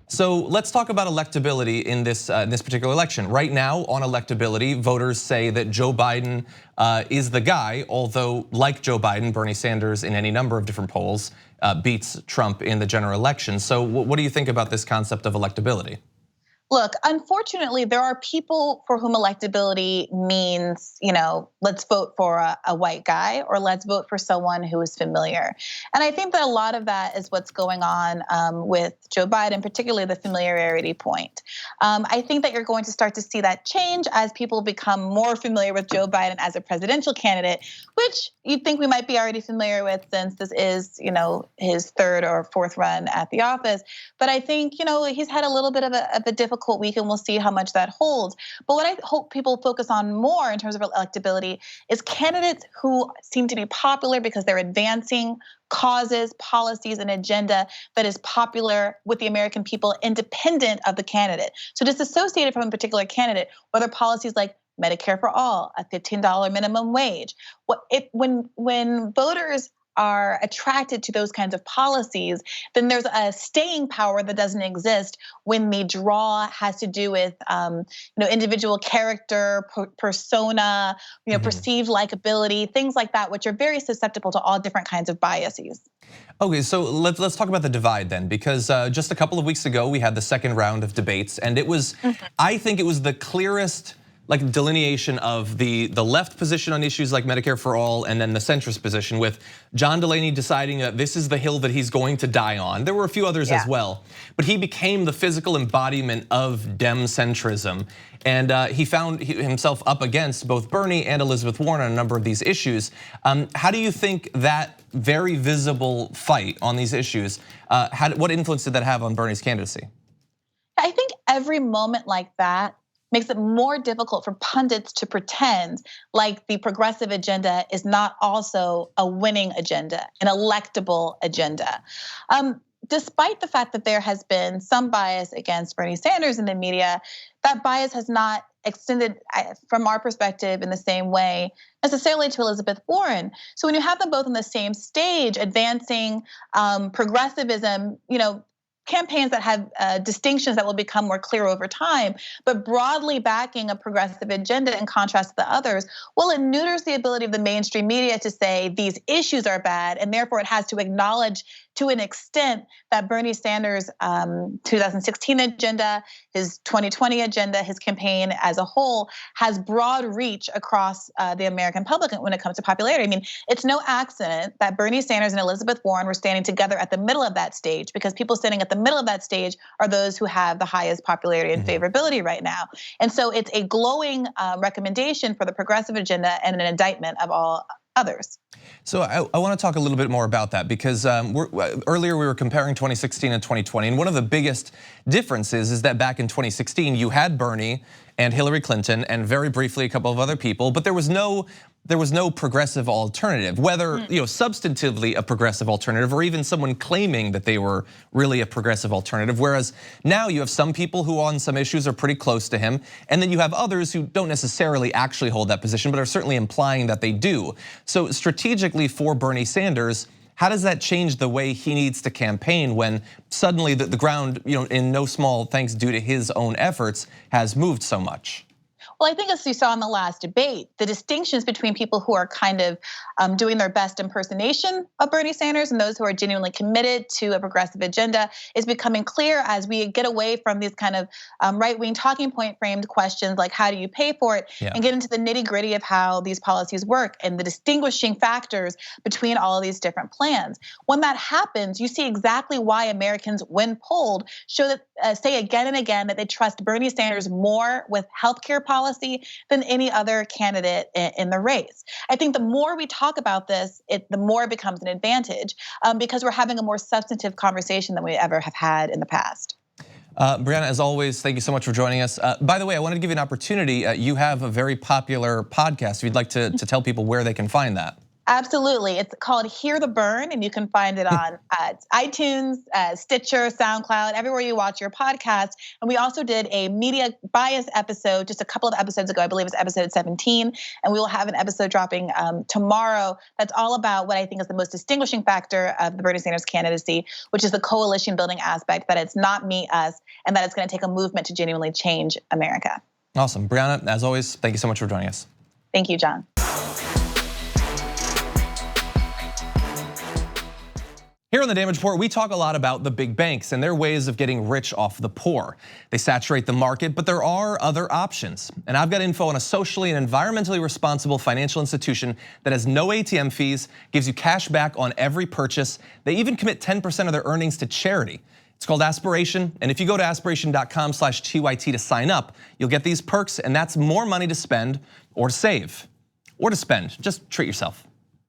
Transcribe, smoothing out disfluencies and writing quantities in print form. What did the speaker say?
So let's talk about electability in this particular election. Right now on electability, voters say that Joe Biden is the guy, although like Joe Biden, Bernie Sanders in any number of different polls beats Trump in the general election. So what do you think about this concept of electability? Look, unfortunately, there are people for whom electability means, let's vote for a white guy or let's vote for someone who is familiar. And I think that a lot of that is what's going on with Joe Biden, particularly the familiarity point. I think that you're going to start to see that change as people become more familiar with Joe Biden as a presidential candidate, which you'd think we might be already familiar with since this is, his third or fourth run at the office. But I think, he's had a little bit of a difficult week, and we'll see how much that holds. But what I hope people focus on more in terms of electability is candidates who seem to be popular because they're advancing causes, policies, and agenda that is popular with the American people, independent of the candidate. So disassociated from a particular candidate, whether policies like Medicare for all, a $15 minimum wage. When voters are attracted to those kinds of policies, then there's a staying power that doesn't exist when the draw has to do with individual character, persona, perceived likability, things like that, which are very susceptible to all different kinds of biases. Okay, so let's talk about the divide then, because just a couple of weeks ago we had the second round of debates, and it was, I think it was the clearest delineation of the left position on issues like Medicare for all, and then the centrist position, with John Delaney deciding that this is the hill that he's going to die on. There were a few others as well, but he became the physical embodiment of Dem centrism. And he found himself up against both Bernie and Elizabeth Warren on a number of these issues. How do you think that very visible fight on these issues, what influence did that have on Bernie's candidacy? I think every moment like that makes it more difficult for pundits to pretend like the progressive agenda is not also a winning agenda, an electable agenda. Despite the fact that there has been some bias against Bernie Sanders in the media, that bias has not extended from our perspective in the same way necessarily to Elizabeth Warren. So when you have them both on the same stage advancing progressivism, campaigns that have distinctions that will become more clear over time, but broadly backing a progressive agenda in contrast to the others, well, it neuters the ability of the mainstream media to say these issues are bad, and therefore it has to acknowledge to an extent that Bernie Sanders' 2016 agenda, his 2020 agenda, his campaign as a whole has broad reach across the American public when it comes to popularity. I mean, it's no accident that Bernie Sanders and Elizabeth Warren were standing together at the middle of that stage, because people standing at the middle of that stage are those who have the highest popularity and favorability right now. And so it's a glowing recommendation for the progressive agenda and an indictment of all others. So I want to talk a little bit more about that, because earlier we were comparing 2016 and 2020, and one of the biggest differences is that back in 2016 you had Bernie and Hillary Clinton and very briefly a couple of other people, but there was no progressive alternative, whether substantively a progressive alternative or even someone claiming that they were really a progressive alternative. Whereas now you have some people who on some issues are pretty close to him, and then you have others who don't necessarily actually hold that position, but are certainly implying that they do. So strategically for Bernie Sanders, how does that change the way he needs to campaign when suddenly the ground, in no small thanks due to his own efforts, has moved so much? Well, I think as you saw in the last debate, the distinctions between people who are kind of doing their best impersonation of Bernie Sanders and those who are genuinely committed to a progressive agenda is becoming clear as we get away from these kind of right-wing talking point framed questions like how do you pay for it, and get into the nitty-gritty of how these policies work and the distinguishing factors between all of these different plans. When that happens, you see exactly why Americans, when polled, say again and again that they trust Bernie Sanders more with healthcare policy than any other candidate in the race. I think the more we talk about this, the more it becomes an advantage because we're having a more substantive conversation than we ever have had in the past. Briahna, as always, thank you so much for joining us. By the way, I wanted to give you an opportunity. You have a very popular podcast. If you'd like to tell people where they can find that. Absolutely. It's called Hear the Bern, and you can find it on iTunes, Stitcher, SoundCloud, everywhere you watch your podcast. And we also did a media bias episode just a couple of episodes ago. I believe it's episode 17. And we will have an episode dropping tomorrow that's all about what I think is the most distinguishing factor of the Bernie Sanders candidacy, which is the coalition building aspect, that it's not me, us, and that it's going to take a movement to genuinely change America. Awesome. Briahna, as always, thank you so much for joining us. Thank you, John. Here on the Damage Report, we talk a lot about the big banks and their ways of getting rich off the poor. They saturate the market, but there are other options. And I've got info on a socially and environmentally responsible financial institution that has no ATM fees, gives you cash back on every purchase. They even commit 10% of their earnings to charity. It's called Aspiration, and if you go to aspiration.com/TYT to sign up, you'll get these perks, and that's more money to spend or to save or to spend. Just treat yourself.